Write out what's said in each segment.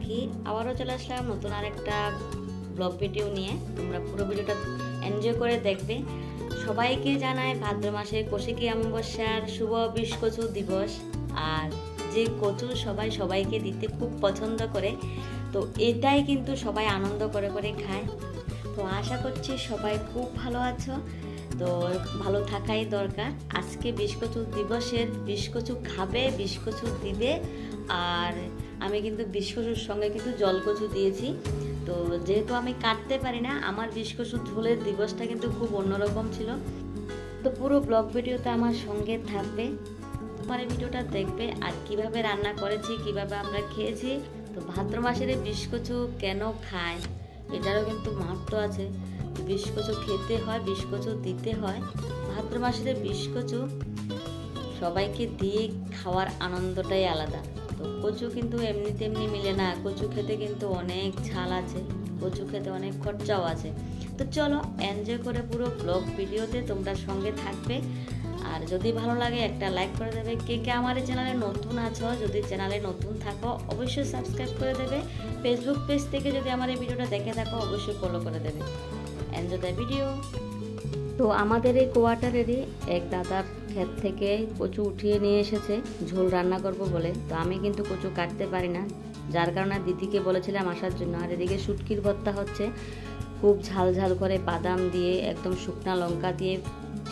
কি আবারও চলে আসলাম নতুন আরেকটা ব্লগ ভিডিও নিয়ে। তোমরা পুরো ভিডিওটা এনজয় করে দেখবে। সবাইকে জানাই ভাদ্র মাসে কৌশিকী অমাবস্যার শুভ বিষ্কচু দিবস। আর যে কচু সবাইকে দিতে খুব পছন্দ করে, তো এটাই কিন্তু সবাই আনন্দ করে করে খায়। তো আশা করছি সবাই খুব ভালো আছো, তো ভালো থাকাই দরকার। আজকে বিষ্কচু দিবসের বিষ্কচু খাবে, বিষ্কচু দিবে। আর আমি কিন্তু বিষ্কচুর সঙ্গে কিন্তু জলকচু দিয়েছি। তো যেহেতু আমি কাটতে পারি না, আমার বিষ্কচু ঝোলের দিবসটা কিন্তু খুব অন্যরকম ছিল। তো পুরো ব্লগ ভিডিওতে আমার সঙ্গে থাকবে, আমার এই ভিডিওটা দেখবে। আর কিভাবে রান্না করেছি, কিভাবে আমরা খেয়েছি। তো ভাদ্র মাসের বিষ্কচু কেন খায় এটারও কিন্তু মাহাত্ম্য আছে। বিষ্কচু খেতে হয়, বিষ্কচু দিতে হয়। ভাদ্র মাসের বিষ্কচু সবাইকে দিয়ে খাওয়ার আনন্দটাই আলাদা। তো কচু কিন্তু এমনি তেমনি মিলে না, কচু খেতে কিন্তু অনেক ঝাল আছে, কচু খেতে অনেক খরচাও আছে। তো চলো এনজয় করে পুরো ব্লগ ভিডিওতে তোমরা সঙ্গে থাকবে। আর যদি ভালো লাগে একটা লাইক করে দেবে। কে কে আমার এই চ্যানেলে নতুন আছো, যদি চ্যানেলে নতুন থাকো অবশ্যই সাবস্ক্রাইব করে দেবে। ফেসবুক পেজ থেকে যদি আমার এই ভিডিওটা দেখে থাকো অবশ্যই ফলো করে দেবে। Enjoy the video. তো আমাদের এই কোয়ার্টারেরই এক দাদার ক্ষেত থেকে কচু উঠিয়ে নিয়ে এসেছে ঝোল রান্না করব বলে। তো আমি কিন্তু কচু কাটতে পারি না, যার কারণে দিদিকে বলেছিলাম আসার জন্য। আর এদিকে শুটকির ভর্তা হচ্ছে, খুব ঝাল ঝাল করে বাদাম দিয়ে, একদম শুকনা লঙ্কা দিয়ে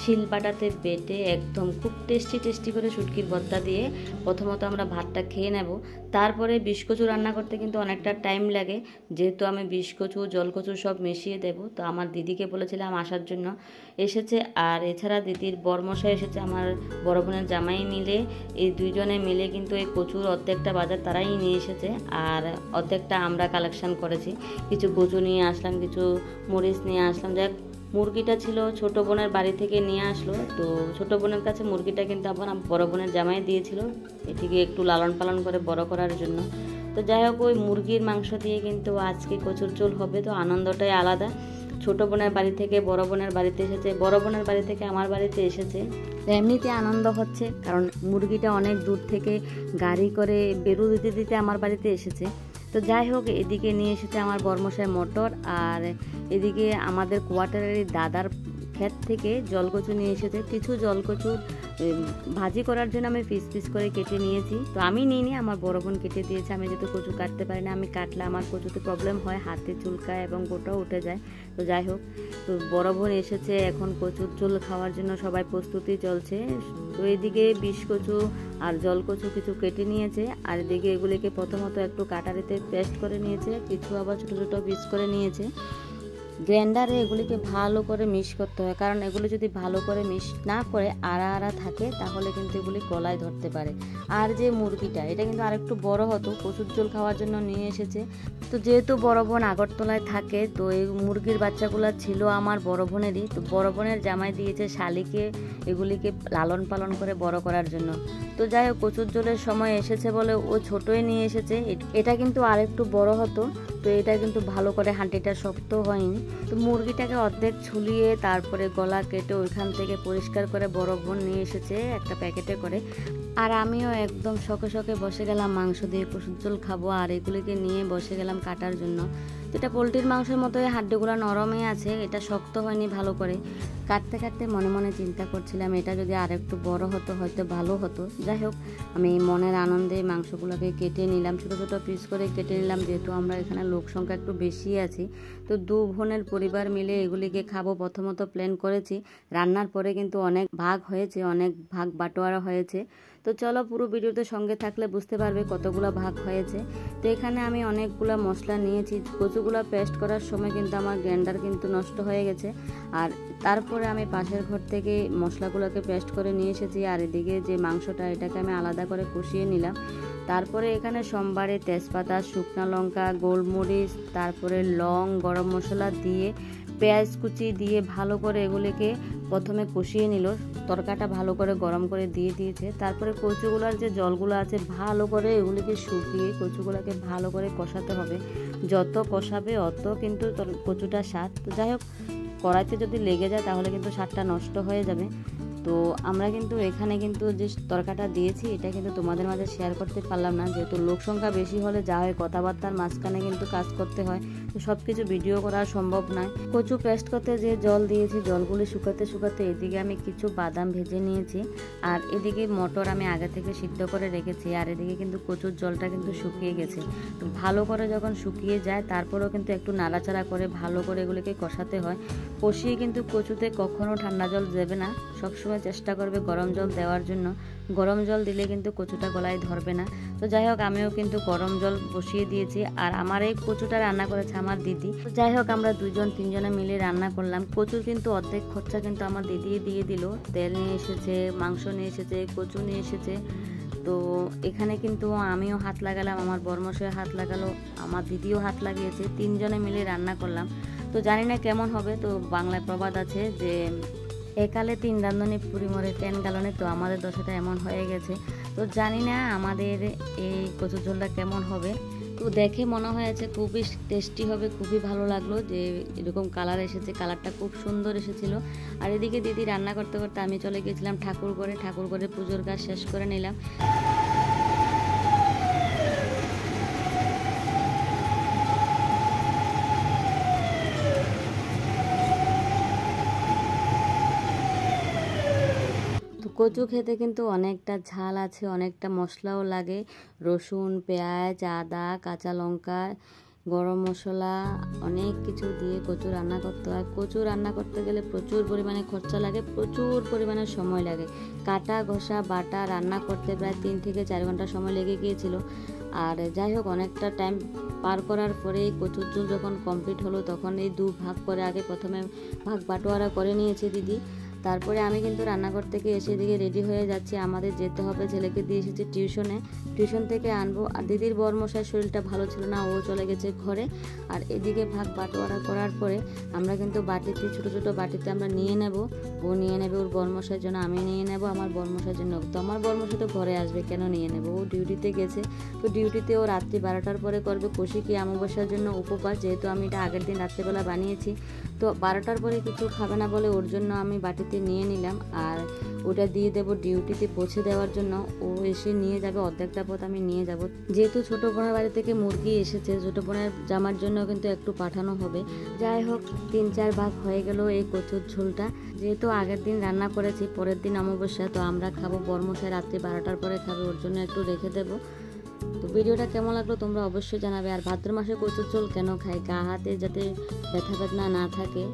শিলপাটাতে বেটে একদম খুব টেস্টি করে শুটকির ভর্তা দিয়ে প্রথমত আমরা ভাতটা খেয়ে নেব। তারপরে বিষ্কচু রান্না করতে কিন্তু অনেকটা টাইম লাগে, যেহেতু আমি বিষ্কচু জলকচু সব মিশিয়ে দেব। তো আমার দিদিকে বলেছিলাম আসার জন্য, এসেছে। আর এছাড়া দিদির বরমশাই এসেছে, আমার বড় বোনের জামাই মিলে, এই দুইজনে মিলে কিন্তু এই কচুর অর্ধেকটা বাজার তারাই নিয়ে এসেছে, আর অর্ধেকটা আমরা কালেকশন করেছি। কিছু কচু নিয়ে আসলাম, কিছু মরিচ নিয়ে আসলাম। যাই মুরগিটা ছিল ছোট বোনের বাড়ি থেকে নিয়ে আসলো। তো ছোট বোনের কাছে মুরগিটা কিন্তু আবার বড় বোনের জামাই দিয়েছিল, এটিকে একটু লালন পালন করে বড় করার জন্য। তো যাই হোক, ওই মুরগির মাংস দিয়ে কিন্তু আজকে কচুর ঝোল হবে। তো আনন্দটাই আলাদা। ছোট বোনের বাড়ি থেকে বড় বোনের বাড়িতে এসেছে, বড় বোনের বাড়ি থেকে আমার বাড়িতে এসেছে। এমনিতে আনন্দ হচ্ছে, কারণ মুরগিটা অনেক দূর থেকে গাড়ি করে বেরু দিতে দিতে আমার বাড়িতে এসেছে। তো যাই হোক, এদিকে নিয়ে এসেছে আমার বরমশাই মটর, আর এদিকে আমাদের কোয়ার্টারের দাদার ক্ষেত থেকে জলকচু নিয়ে এসেছে। কিছু জলকচু ভাজি করার জন্য আমি পিস করে কেটে নিয়েছি। তো আমি নিইনি, আমার বড় বোন কেটে দিয়েছে। আমি যেহেতু কচু কাটতে পারি না, আমি কাটলে আমার কচুতে প্রবলেম হয়, হাতে চুলকায় এবং গোটাও উঠে যায়। তো যাই হোক, তো বড় বোন এসেছে, এখন কচুর ঝোল খাওয়ার জন্য সবাই প্রস্তুতি চলছে। তো এদিকে বিষ্কচু আর জলকচু কিছু কেটে নিয়েছে, আর এদিকে এগুলিকে প্রথমত একটু কাটারিতে পেস্ট করে নিয়েছে, কিছু আবার ছোট ছোট পিস করে নিয়েছে। গ্রাইন্ডারে এগুলিকে ভালো করে মিক্স করতে হয়, কারণ এগুলি যদি ভালো করে মিক্স না করে আড়া থাকে তাহলে কিন্তু এগুলি গলায় ধরতে পারে। আর যে মুরগিটা, এটা কিন্তু আরেকটু বড় হতো, কচুর ঝোল খাওয়ার জন্য নিয়ে এসেছে। তো যেহেতু বড় বোন আগরতলায় থাকে, তো এই মুরগির বাচ্চাগুলো ছিল আমার বড় বোনেরই। তো বড় বোনের জামাই দিয়েছে শালিকে এগুলিকে লালন পালন করে বড় করার জন্য। তো যাই হোক, কচুর ঝোলের সময় এসেছে বলে ও ছোটই নিয়ে এসেছে। এটা কিন্তু আরেকটু বড় হতো, তো এটা কিন্তু ভালো করে হাঁটিটা শক্ত হয়নি। তো মুরগিটাকে অর্ধেক ছুলিয়ে তারপরে গলা কেটে ওইখান থেকে পরিষ্কার করে বড় বোন নিয়ে এসেছে একটা প্যাকেটে করে। আর আমিও একদম শখে বসে গেলাম মাংস দিয়ে কচুর ঝোল খাবো, আর এগুলিকে নিয়ে বসে গেলাম কাটার জন্য। যেটা পোলট্রির মাংসের মতোই হাড্ডিগুলো নরমই আছে, এটা শক্ত হয়নি ভালো করে। কাটতে মনে মনে চিন্তা করছিলাম এটা যদি আরেকটু বড় হতো হয়তো ভালো হতো। যাই হোক, আমি মনের আনন্দে মাংসগুলোকে কেটে নিলাম, ছোট ছোট পিস করে কেটে নিলাম। যেহেতু আমরা এখানে লোক সংখ্যা একটু বেশি আছি, তো দু বোনের পরিবার মিলে এগুলিকে খাবো। প্রথমত প্ল্যান করেছি, রান্নার পরে কিন্তু অনেক ভাগ হয়েছে, অনেক ভাগ বাটোয়ারা হয়েছে। তো চলো পুরো ভিডিওতে সঙ্গে থাকলে বুঝতে পারবে কতগুলো ভাগ হয়েছে। তো এখানে আমি অনেকগুলো মশলা নিয়েছি। কচুগুলো পেস্ট করার সময় কিন্তু আমার গ্রাইন্ডার কিন্তু নষ্ট হয়ে গেছে, আর তারপরে আমি পাশের ঘর থেকে মশলাগুলোকে পেস্ট করে নিয়ে এসেছি। আর এদিকে যে মাংসটা, এটাকে আমি আলাদা করে কষিয়ে নিলাম। তারপরে এখানে সোমবারে তেজপাতা, শুকনো লঙ্কা, গোলমরিচ, তারপরে লং, গরম মশলা দিয়ে পেঁয়াজ কুচি দিয়ে ভালো করে এগুলিকে প্রথমে কষিয়ে নিল। তরকাটা ভালো করে গরম করে দিয়ে দিয়েছে। তারপরে কচুগুলার যে জলগুলো আছে ভালো করে এগুলিকে শুকিয়ে কচুগুলোকে ভালো করে কষাতে হবে। যত কষাবে অত কিন্তু কচুটা স্বাদ। তো যাই হোক, কড়াইতে যদি লেগে যায় তাহলে কিন্তু স্বাদটা নষ্ট হয়ে যাবে। তো আমরা কিন্তু এখানে কিন্তু যে তরকাটা দিয়েছি এটা কিন্তু তোমাদের মাঝে শেয়ার করতে পারলাম না, যেহেতু লোক সংখ্যা বেশি হলে যা হয় কথাবার্তার মাঝখানে কিন্তু কাজ করতে হয়, তো সব কিছু ভিডিও করা সম্ভব নয়। কচু পেস্ট করতে যে জল দিয়েছি, জলগুলি শুকাতে শুকাতে এদিকে আমি কিছু বাদাম ভেজে নিয়েছি, আর এদিকে মটর আমি আগে থেকে সিদ্ধ করে রেখেছি, আর এদিকে কিন্তু কচুর জলটা কিন্তু শুকিয়ে গেছে। তো ভালো করে যখন শুকিয়ে যায় তারপরেও কিন্তু একটু নাড়াচাড়া করে ভালো করে এগুলিকে কষাতে হয়। কষিয়ে কিন্তু কচুতে কখনো ঠান্ডা জল দেবে না, সবসময় চেষ্টা করবে গরম জল দেওয়ার জন্য। গরম জল দিলে কিন্তু কচুটা গলায় ধরবে না। তো যাই হোক, আমিও কিন্তু গরম জল বসিয়ে দিয়েছি, আর আমার এই কচুটা রান্না করেছে আমার দিদি। তো যাই হোক, আমরা 2-3 মিলে রান্না করলাম। কচুর কিন্তু অর্ধেক খরচা কিন্তু আমার দিদি দিয়ে দিল, তেল নিয়ে এসেছে, মাংস নিয়ে এসেছে, কচু নিয়ে এসেছে। তো এখানে কিন্তু আমিও হাত লাগালাম, আমার বরমশাই হাত লাগালো, আমার দিদিও হাত লাগিয়েছে, 3 মিলে রান্না করলাম। তো জানি না কেমন হবে। তো বাংলায় প্রবাদ আছে যে একালে 3 রাঁধুনি পুরি মরে 10 গালনে, তো আমাদের দশাটা এমন হয়ে গেছে। তো জানি না আমাদের এই কচুর ঝোলটা কেমন হবে। তো দেখে মনে হয়েছে খুবই টেস্টি হবে, খুবই ভালো লাগলো যে এরকম কালার এসেছে, কালারটা খুব সুন্দর এসেছিল। আর এদিকে দিদি রান্না করতে করতে আমি চলে গিয়েছিলাম ঠাকুর ঘরে পুজোর কাজ শেষ করে নিলাম। কচু খেতে কিন্তু অনেকটা ঝাল আছে, অনেকটা মশলাও লাগে, রসুন, পেঁয়াজ, আদা, কাঁচা লঙ্কা, গরম মশলা, অনেক কিছু দিয়ে কচু রান্না করতে হয়। কচু রান্না করতে গেলে প্রচুর পরিমাণে খরচা লাগে, প্রচুর পরিমাণে সময় লাগে। কাটা ঘষা বাটা রান্না করতে প্রায় 3 থেকে 4 ঘন্টা সময় লেগে গিয়েছিল। আর যাই হোক, অনেকটা টাইম পার করার পরে কচুর ঝোল যখন কমপ্লিট হলো, তখন এই 2 ভাগ করে আগে প্রথমে ভাগ বাটোয়ারা করে নিয়েছে দিদি। তারপরে আমি কিন্তু রান্নাঘর থেকে এসে দিকে রেডি হয়ে যাচ্ছি, আমাদের যেতে হবে। ছেলেকে দিয়ে এসেছি টিউশন থেকে আনবো। আর দিদির বরমশাই শরীরটা ভালো ছিল না, ও চলে গেছে ঘরে। আর এদিকে ভাগ বাটোয়ারা করার পরে আমরা কিন্তু বাটিতে, ছোটো ছোটো বাটিতে আমরা নিয়ে নেব। ও নিয়ে নেবে ওর বরমশাইয়ের জন্য, আমি নিয়ে নেব আমার বরমশাইয়ের জন্য। তো আমার বরমশাই তো ঘরে আসবে, কেন নিয়ে নেব, ও ডিউটিতে গেছে। তো ডিউটিতে ও রাত্রি 12টার পরে করবে কৌশিকী অমাবস্যার জন্য উপবাস, যেহেতু আমি এটা আগের দিন রাত্রিবেলা বানিয়েছি। তো 12টার পরে কিছু খাবে না বলে ওর জন্য আমি বাটিতে নিয়ে নিলাম, আর ওটা দিয়ে দেবো ডিউটিতে পৌঁছে দেওয়ার জন্য। ও এসে নিয়ে যাবে, অর্ধেকটা পথ আমি নিয়ে যাব। যেহেতু ছোটো বোনের বাড়ি থেকে মুরগি এসেছে, ছোটো বোনের জামার জন্য কিন্তু একটু পাঠানো হবে। যাই হোক, 3-4 ভাগ হয়ে গেল এই কচুর ঝোলটা। যেহেতু আগের দিন রান্না করেছি, পরের দিন অমাবস্যা, তো আমরা খাবো, বরমশাই রাত্রি 12টার পরে খাবে, ওর জন্য একটু রেখে দেবো। তো ভিডিওটা কেমন লাগলো তোমরা অবশ্যই জানাবে। আর ভাদ্র মাসে কচুর ঝোল কেন খাই, গা হাতে যাতে ব্যথা বেদনা না থাকে,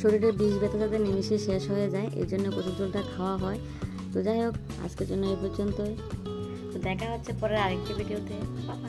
শরীরের বিষ ব্যথা যাতে নিমিশে শেষ হয়ে যায়, এই জন্য কচুর ঝোলটা খাওয়া হয়। তো যাই হোক, আজকের জন্য এই পর্যন্তই। তো দেখা হচ্ছে পরের আরেকটি ভিডিওতে। বাই।